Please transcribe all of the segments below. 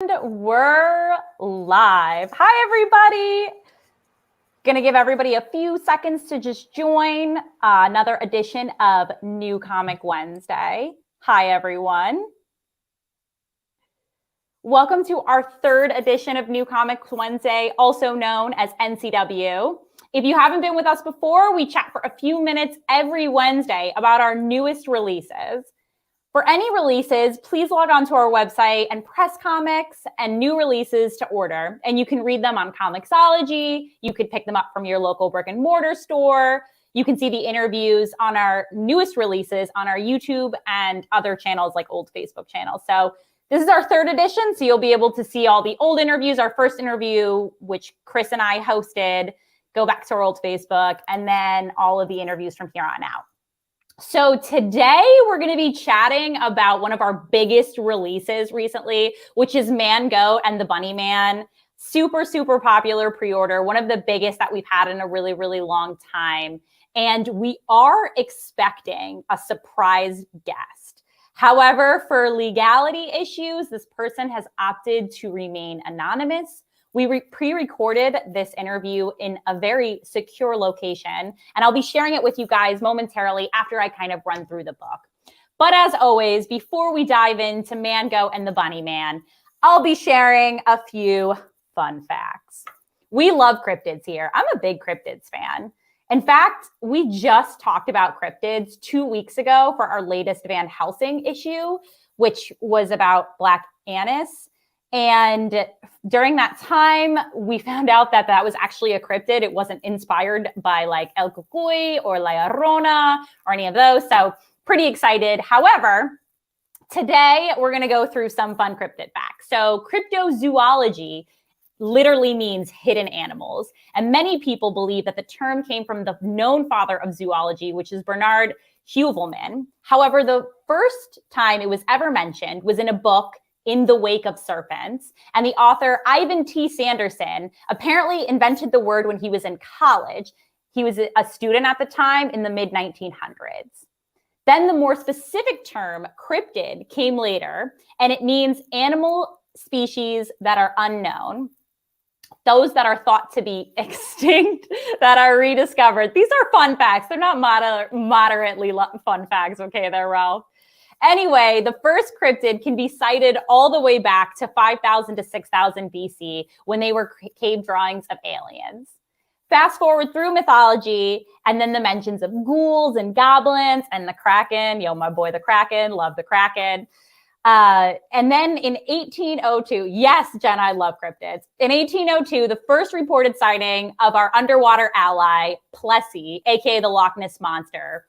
We're live. Hi, everybody. Gonna give everybody a few seconds to just join another edition of New Comic Wednesday. Hi, everyone. Welcome to our third edition of New Comics Wednesday, also known as NCW. If you haven't been with us before, we chat for a few minutes every Wednesday about our newest releases. For any releases, please log on to our website and press comics and new releases to order. And you can read them on Comixology. You could pick them up from your local brick and mortar store. You can see the interviews on our newest releases on our YouTube and other channels like old Facebook channels. So this is our third edition, so you'll be able to see all the old interviews. Our first interview, which Chris and I hosted, go back to our old Facebook, and then all of the interviews from here on out. So today we're going to be chatting about one of our biggest releases recently, which is Man Goat and the Bunny Man. Super, super popular pre-order, one of the biggest that we've had in a really, really long time. And we are expecting a surprise guest. However, for legality issues, this person has opted to remain anonymous. We pre-recorded this interview in a very secure location, and I'll be sharing it with you guys momentarily after I kind of run through the book. But as always, before we dive into Man Goat and the Bunny Man, I'll be sharing a few fun facts. We love cryptids here. I'm a big cryptids fan. In fact, we just talked about cryptids 2 weeks ago for our latest Van Helsing issue, which was about Black Annis. And during that time, we found out that that was actually a cryptid. It wasn't inspired by like El Cucuy or La Llorona or any of those. So pretty excited. However, today we're going to go through some fun cryptid facts. So cryptozoology literally means hidden animals. And many people believe that the term came from the known father of zoology, which is Bernard Heuvelman. However, the first time it was ever mentioned was in a book, In the Wake of Serpents. And the author, Ivan T. Sanderson, apparently invented the word when he was in college. He was a student at the time in the mid-1900s. Then the more specific term, cryptid, came later, and it means animal species that are unknown, those that are thought to be extinct, that are rediscovered. These are fun facts. They're not moderately fun facts, okay, they're Ralph. Anyway, the first cryptid can be cited all the way back to 5,000 to 6,000 BC when they were cave drawings of aliens. Fast forward through mythology, and then the mentions of ghouls and goblins and the Kraken. Yo, my boy, the Kraken, love the Kraken. And then in 1802, yes, Jen, I love cryptids. In 1802, the first reported sighting of our underwater ally, Plessy, aka the Loch Ness Monster,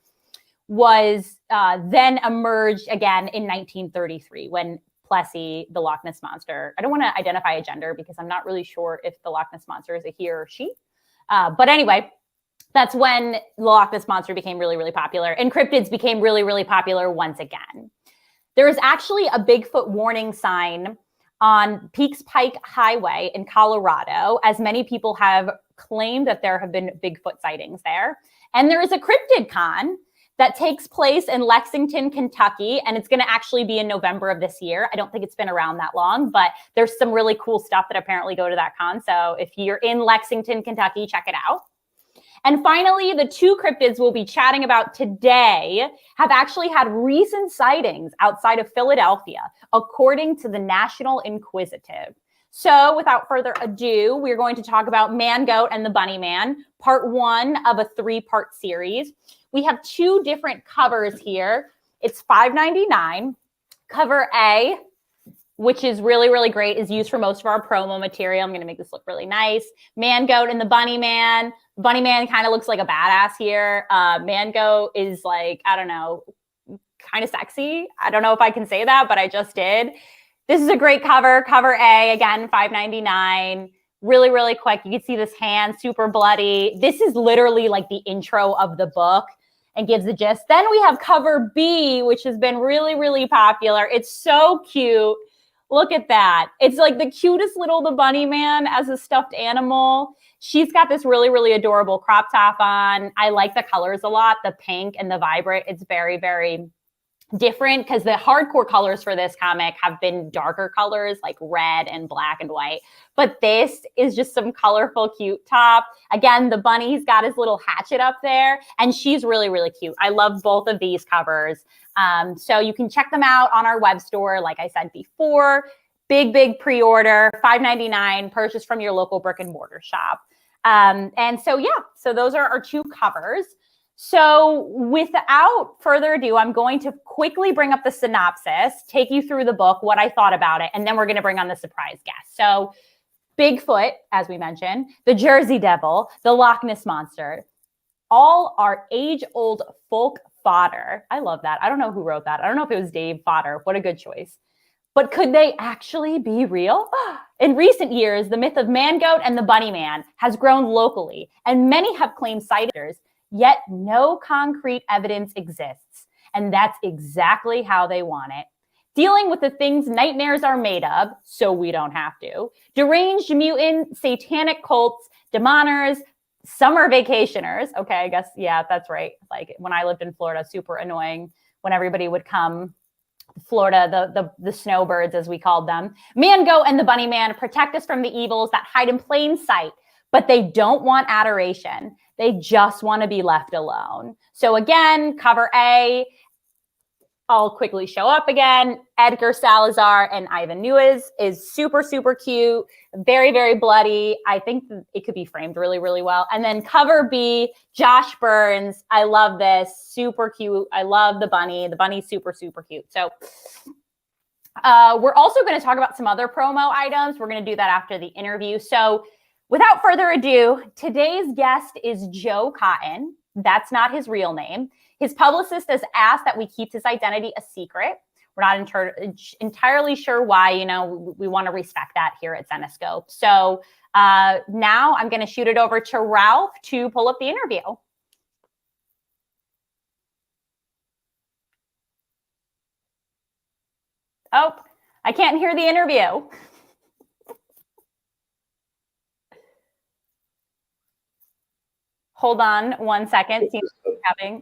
was then emerged again in 1933 when Plessy, the Loch Ness Monster, I don't want to identify a gender because I'm not really sure if the Loch Ness Monster is a he or she. But anyway, that's when the Loch Ness Monster became really, really popular, and cryptids became really, really popular once again. There is actually a Bigfoot warning sign on Peaks Pike Highway in Colorado, as many people have claimed that there have been Bigfoot sightings there. And there is a Cryptid Con that takes place in Lexington, Kentucky, and it's going to actually be in November of this year. I don't think it's been around that long, but there's some really cool stuff that apparently go to that con. So if you're in Lexington, Kentucky, check it out. And finally, the two cryptids we'll be chatting about today have actually had recent sightings outside of Philadelphia, according to the National Inquisitive. So without further ado, we're going to talk about Man Goat and the Bunny Man, part one of a 3-part series. We have two different covers here. It's $5.99. Cover A, which is really, really great, is used for most of our promo material. I'm going to make this look really nice. Man Goat and the Bunny Man. Bunny Man kind of looks like a badass here. Man Goat is like, I don't know, kind of sexy. I don't know if I can say that, but I just did. This is a great cover. Cover A, again, $5.99. Really, really quick. You can see this hand, super bloody. This is literally like the intro of the book and gives the gist. Then we have cover B, which has been really, really popular. It's so cute. Look at that. It's like the cutest little The Bunny Man as a stuffed animal. She's got this really, really adorable crop top on. I like the colors a lot, the pink and the vibrant. It's very, very different because the hardcore colors for this comic have been darker colors like red and black and white. But this is just some colorful, cute top. Again, the bunny's got his little hatchet up there, and she's really, really cute. I love both of these covers. So you can check them out on our web store, like I said before. Big pre-order, $5.99, purchase from your local brick and mortar shop. And so, yeah, so those are our two covers. So without further ado, I'm going to quickly bring up the synopsis, take you through the book, what I thought about it, and then we're going to bring on the surprise guest. So Bigfoot, as we mentioned, the Jersey Devil, the Loch Ness Monster, all are age-old folk fodder. I love that. I don't know who wrote that. I don't know if it was Dave Fodder. What a good choice. But could they actually be real? In recent years, the myth of Man-Goat and the Bunny Man has grown locally, and many have claimed sightings, yet no concrete evidence exists. And that's exactly how they want it. Dealing with the things nightmares are made of, so we don't have to. Deranged mutant, satanic cults, demoners, summer vacationers. Okay, I guess, yeah, that's right. Like when I lived in Florida, super annoying when everybody would come. Florida, the snowbirds, as we called them. Man-Goat and the Bunny Man protect us from the evils that hide in plain sight, but they don't want adoration. They just want to be left alone. So again, cover A, I'll quickly show up again. Edgar Salazar and Ivan Nuez is super, super cute. Very bloody. I think it could be framed really, really well. And then cover B, Josh Burns. I love this. Super cute. I love the bunny. The bunny's super, super cute. So we're also going to talk about some other promo items. We're going to do that after the interview. So without further ado, today's guest is Joe Cotton. That's not his real name. His publicist has asked that we keep his identity a secret. We're not entirely sure why. You know, we want to respect that here at Zenescope. So now I'm going to shoot it over to Ralph to pull up the interview. Oh, I can't hear the interview. Hold on one second.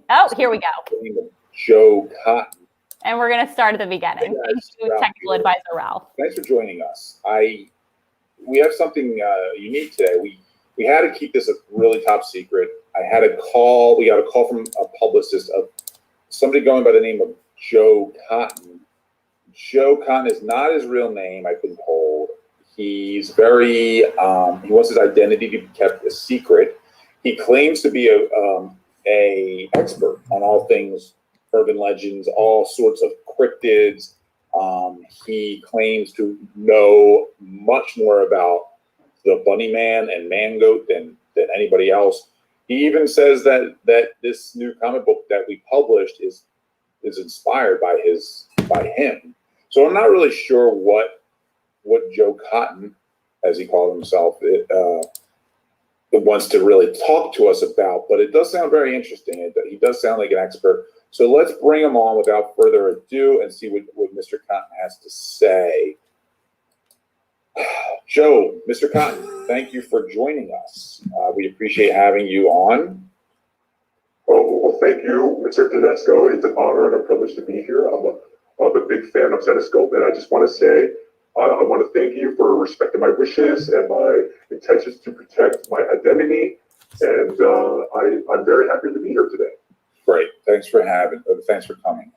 Oh, here we go. Joe Cotton. And we're going to start at the beginning. Hey guys, Thank you, Technical Advisor Ralph. Thanks for joining us. We have something unique today. We had to keep this a really top secret. We got a call from a publicist of somebody going by the name of Joe Cotton. Joe Cotton is not his real name, I've been told. He's he wants his identity to be kept a secret. He claims to be a expert on all things urban legends, all sorts of cryptids. He claims to know much more about the Bunny Man and Man-Goat than anybody else. He even says that this new comic book that we published is inspired by him. So I'm not really sure what Joe Cotton, as he called himself, wants to really talk to us about, but it does sound very interesting. He does sound like an expert. So let's bring him on without further ado and see what Mr. Cotton has to say. Joe, Mr. Cotton, thank you for joining us. We appreciate having you on. Oh, well, thank you, Mr. Tedesco. It's an honor and a privilege to be here. I'm a big fan of Zenescope, and I just want to say I want to thank you for respecting my wishes and my intentions to protect my identity. And I'm very happy to be here today. Great. Thanks for coming.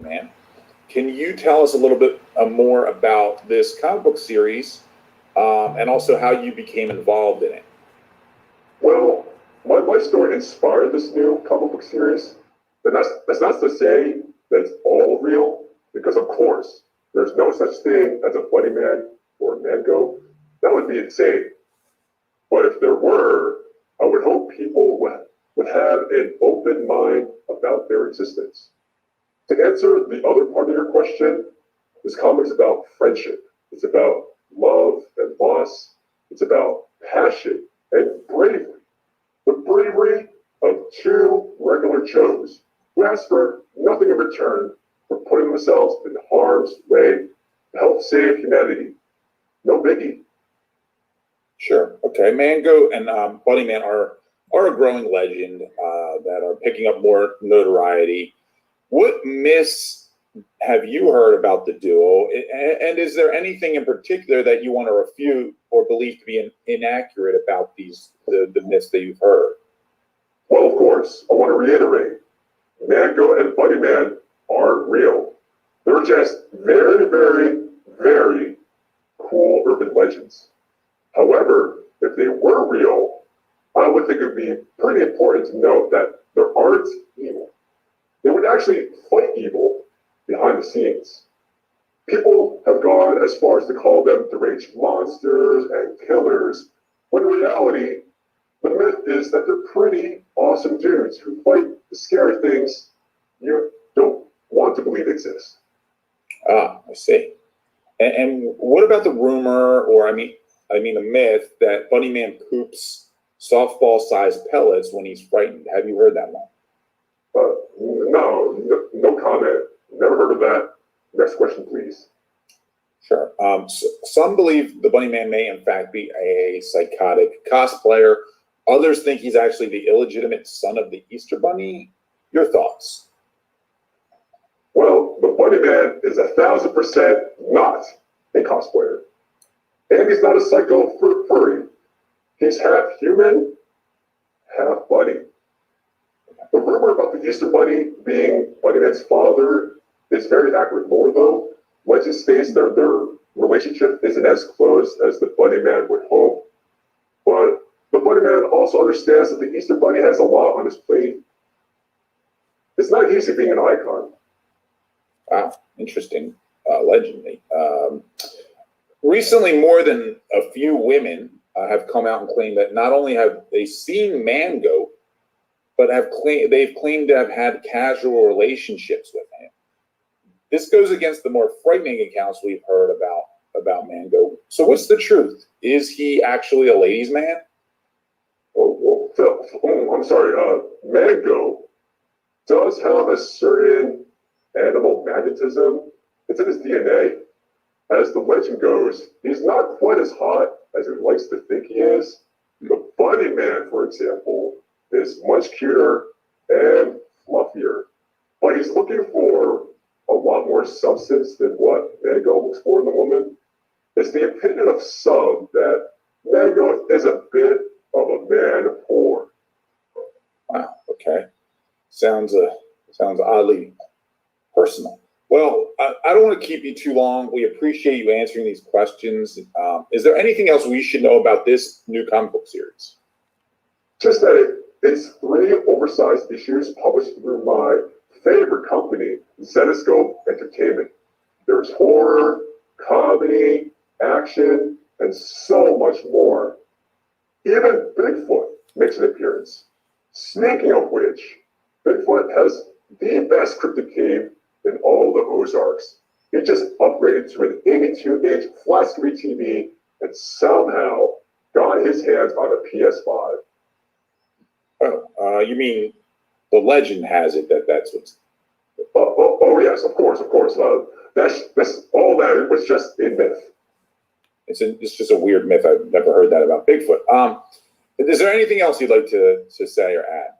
Man, can you tell us a little bit more about this comic book series and also how you became involved in it? Well, my story inspired this new comic book series, but that's not to say that it's all real, because of course there's no such thing as a Bunny Man or a Man-Goat. That would be insane. But if there were, I would hope people would have an open mind about their existence. To answer the other part of your question, this comic's about friendship. It's about love and loss. It's about passion and bravery. The bravery of two regular Joes who ask for nothing in return for putting themselves in harm's way to help save humanity. No biggie. Sure. Okay. Mango and Bunny Man are a growing legend that are picking up more notoriety. What myths have you heard about the duo? And is there anything in particular that you want to refute or believe to be inaccurate about the myths that you've heard? Well, of course, I want to reiterate, Mango and Bunny Man aren't real. They're just very, very, very cool urban legends. However, if they were real, I would think it would be pretty important to note that there aren't evil. They would actually fight evil behind the scenes. People have gone as far as to call them deranged monsters and killers, when in reality, the myth is that they're pretty awesome dudes who fight the scary things you don't want to believe exist. Ah, I see. And what about the rumor, or I mean, a myth that Bunny Man poops softball-sized pellets when he's frightened? Have you heard that one? No comment. Never heard of that. Next question, please. Sure. Some believe the Bunny Man may, in fact, be a psychotic cosplayer. Others think he's actually the illegitimate son of the Easter Bunny. Your thoughts? Well, the Bunny Man is 1,000% not a cosplayer. And he's not a psycho furry. He's half human, half bunny. The rumor about the Easter Bunny being Bunny Man's father is very accurate lore, though. Legend states their relationship isn't as close as the Bunny Man would hope. But the Bunny Man also understands that the Easter Bunny has a lot on his plate. It's not easy being an icon. Wow, interesting. Legendly. Recently, more than a few women have come out and claimed that not only have they seen Mango, but they've claimed to have had casual relationships with him. This goes against the more frightening accounts we've heard about Mango. So what's the truth? Is he actually a ladies' man? I'm sorry. Mango does have a certain animal magnetism. It's in his DNA. As the legend goes, he's not quite as hot as he likes to think he is. The Bunny Man, for example, is much cuter and fluffier, but he's looking for a lot more substance than what Mango looks for in a woman. It's the opinion of some that Mango is a bit of a man whore. Wow. Okay. Sounds oddly personal. Well, I don't want to keep you too long. We appreciate you answering these questions. Is there anything else we should know about this new comic book series? Just that it's 3 oversized issues published through my favorite company, Zetascope Entertainment. There's horror, comedy, action, and so much more. Even Bigfoot makes an appearance. Speaking of which, Bigfoot has the best cryptid cave in all the Ozarks. He just upgraded to an 82-inch flat screen TV and somehow got his hands on a PS5. Oh, you mean the legend has it that's what's... Oh yes, of course. That's all that. It was just a myth. It's just a weird myth. I've never heard that about Bigfoot. Is there anything else you'd like to say or add?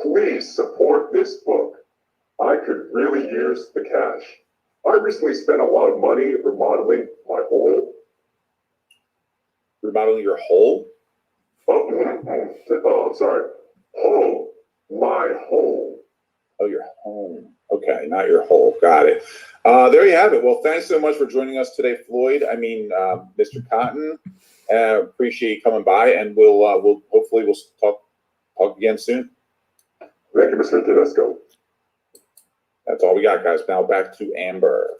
Please support this book. I could really use the cash. I recently spent a lot of money remodeling my home. Remodeling your hole? I'm sorry. Home. My home. Oh, your home. Okay, not your hole. Got it. There you have it. Well, thanks so much for joining us today, Floyd. Mr. Cotton. Appreciate you coming by, and we'll hopefully talk again soon. Thank you, Mr. Tedesco. That's all we got, guys. Now back to Amber.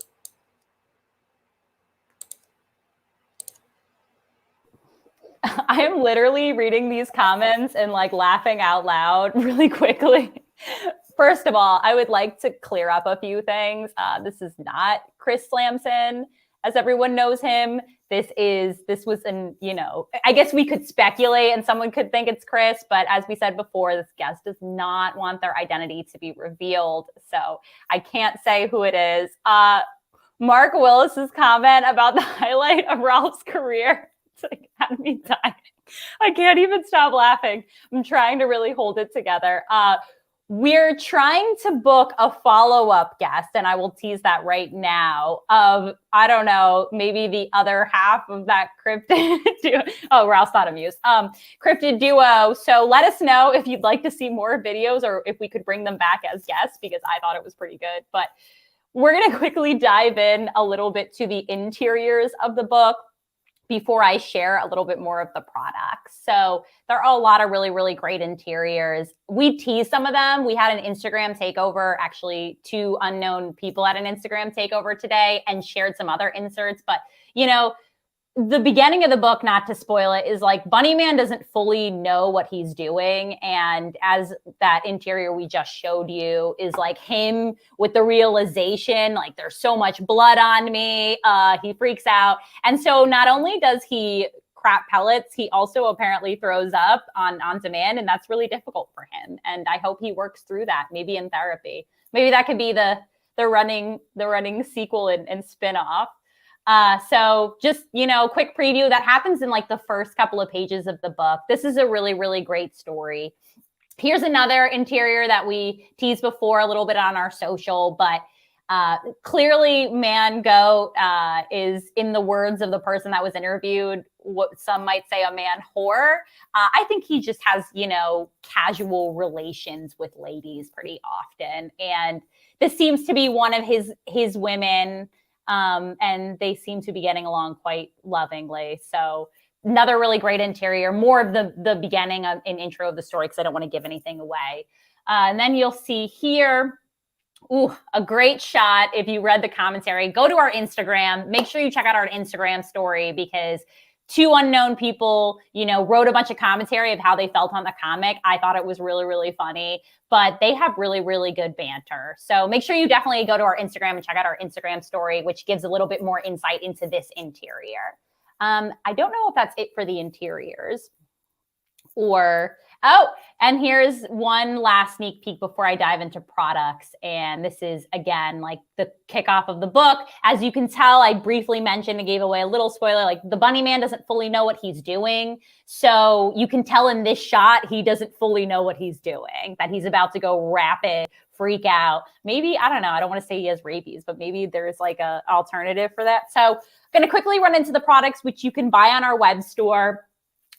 I am literally reading these comments and laughing out loud really quickly. First of all, I would like to clear up a few things. This is not Chris Slamson, as everyone knows him. This was I guess we could speculate and someone could think it's Chris, but as we said before, this guest does not want their identity to be revealed. So I can't say who it is. Mark Willis's comment about the highlight of Ralph's career. It's like, had me dying. I can't even stop laughing. I'm trying to really hold it together. We're trying to book a follow-up guest, and I will tease that right now, of, I don't know, maybe the other half of that cryptid duo. Oh, Ralph's not amused. Cryptid duo. So let us know if you'd like to see more videos or if we could bring them back as guests, because I thought it was pretty good. But we're going to quickly dive in a little bit to the interiors of the book before I share a little bit more of the products. So there are a lot of really, really great interiors. We teased some of them. We had an Instagram takeover, actually 2 unknown people at an Instagram takeover today, and shared some other inserts. But, you know, the beginning of the book, not to spoil it, is like Bunny Man doesn't fully know what he's doing. And as that interior we just showed you is like him with the realization, like there's so much blood on me, he freaks out. And so not only does he crap pellets, he also apparently throws up on demand. And that's really difficult for him. And I hope he works through that, maybe in therapy. Maybe that could be the running sequel and spin-off. So just, you know, quick preview that happens in like the first couple of pages of the book. This is a really, really great story. Here's another interior that we teased before a little bit on our social, but clearly Man Goat is, in the words of the person that was interviewed, what some might say a man whore. I think he just has, you know, casual relations with ladies pretty often. And this seems to be one of his women. And they seem to be getting along quite lovingly. So another really great interior, more of the beginning of an intro of the story, because I don't want to give anything away. And then you'll see here, a great shot. If you read the commentary, go to our Instagram. Make sure you check out our Instagram story, because 2 unknown people, you know, wrote a bunch of commentary of how they felt on the comic. I thought it was really, really funny, but they have really, really good banter. So make sure you definitely go to our Instagram and check out our Instagram story, which gives a little bit more insight into this interior. I don't know if that's it for the interiors and here's one last sneak peek before I dive into products. And this is, again, like the kickoff of the book. As you can tell, I briefly mentioned and gave away a little spoiler, like the Bunny Man doesn't fully know what he's doing. So you can tell in this shot, he doesn't fully know what he's doing, that he's about to go rapid, freak out. Maybe, I don't know, I don't want to say he has rabies, but maybe there's like an alternative for that. So I'm going to quickly run into the products, which you can buy on our web store.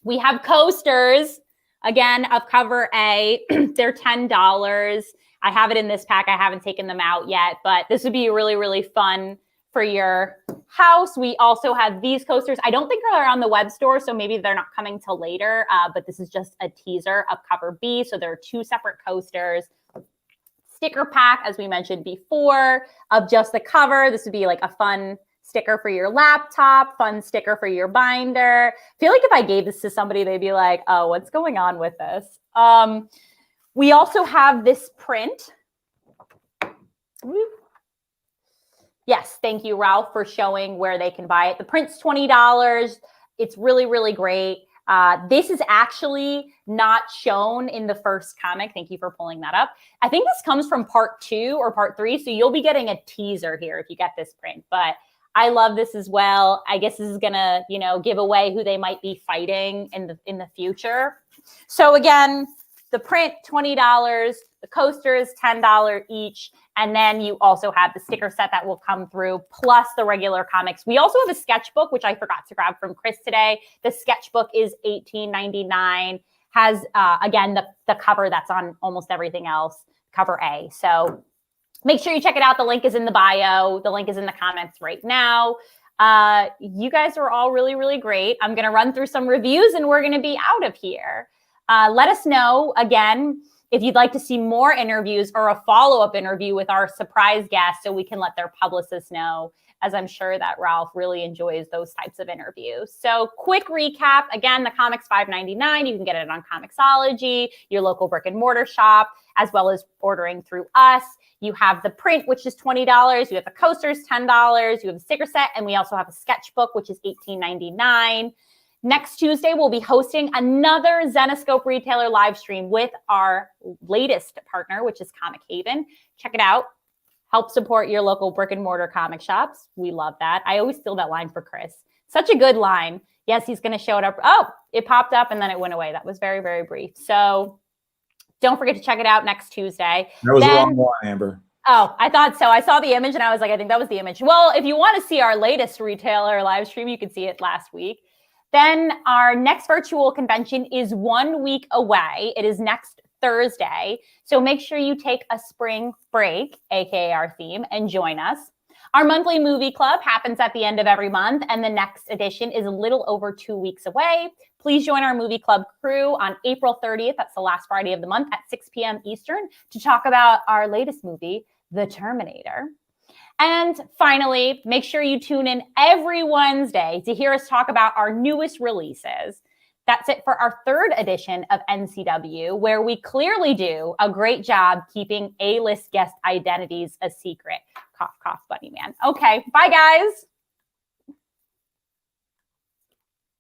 We have coasters, again, of cover A. They're $10. I have it in this pack. I haven't taken them out yet, but this would be really, really fun for your house. We also have these coasters. I don't think they're on the web store, so maybe they're not coming till later, but this is just a teaser of cover B. So there are 2 separate coasters. Sticker pack, as we mentioned before, of just the cover. This would be like a fun sticker for your laptop, fun sticker for your binder. I feel like if I gave this to somebody, they'd be like, oh, what's going on with this? We also have this print. Yes, thank you, Ralph, for showing where they can buy it. The print's $20. It's really, really great. This is actually not shown in the first comic. Thank you for pulling that up. I think this comes from part 2 or part 3, so you'll be getting a teaser here if you get this print. But I love this as well. I guess this is gonna, you know, give away who they might be fighting in the future. So again, the print, $20, the coasters, $10 each. And then you also have the sticker set that will come through, plus the regular comics. We also have a sketchbook, which I forgot to grab from Chris today. The sketchbook is $18.99, has, again, the cover that's on almost everything else, cover A. So make sure you check it out. The link is in the bio. The link is in the comments right now. You guys are all really, really great. I'm going to run through some reviews and we're going to be out of here. Let us know, again, if you'd like to see more interviews or a follow-up interview with our surprise guest so we can let their publicists know, as I'm sure that Ralph really enjoys those types of interviews. So quick recap. Again, the comic's $5.99. You can get it on Comixology, your local brick and mortar shop, as well as ordering through us. You have the print, which is $20. You have the coasters, $10. You have the sticker set, and we also have a sketchbook, which is $18.99. Next Tuesday, we'll be hosting another Zenescope retailer live stream with our latest partner, which is Comic Haven. Check it out. Help support your local brick and mortar comic shops. We love that. I always steal that line for Chris. Such a good line. Yes, he's going to show it up. Oh, it popped up and then it went away. That was very, very brief. So don't forget to check it out next Tuesday. That was the wrong one, Amber. Oh, I thought so. I saw the image and I was like, I think that was the image. Well, if you want to see our latest retailer live stream, you can see it last week. Then our next virtual convention is 1 week away. It is next Thursday. So make sure you take a spring break, aka our theme, and join us. Our monthly movie club happens at the end of every month, and the next edition is a little over 2 weeks away. Please join our movie club crew on April 30th. That's the last Friday of the month at 6 p.m. Eastern to talk about our latest movie, The Terminator. And finally, make sure you tune in every Wednesday to hear us talk about our newest releases. That's it for our third edition of NCW, where we clearly do a great job keeping A-list guest identities a secret. Cough, cough, Bunny Man. Okay, bye, guys.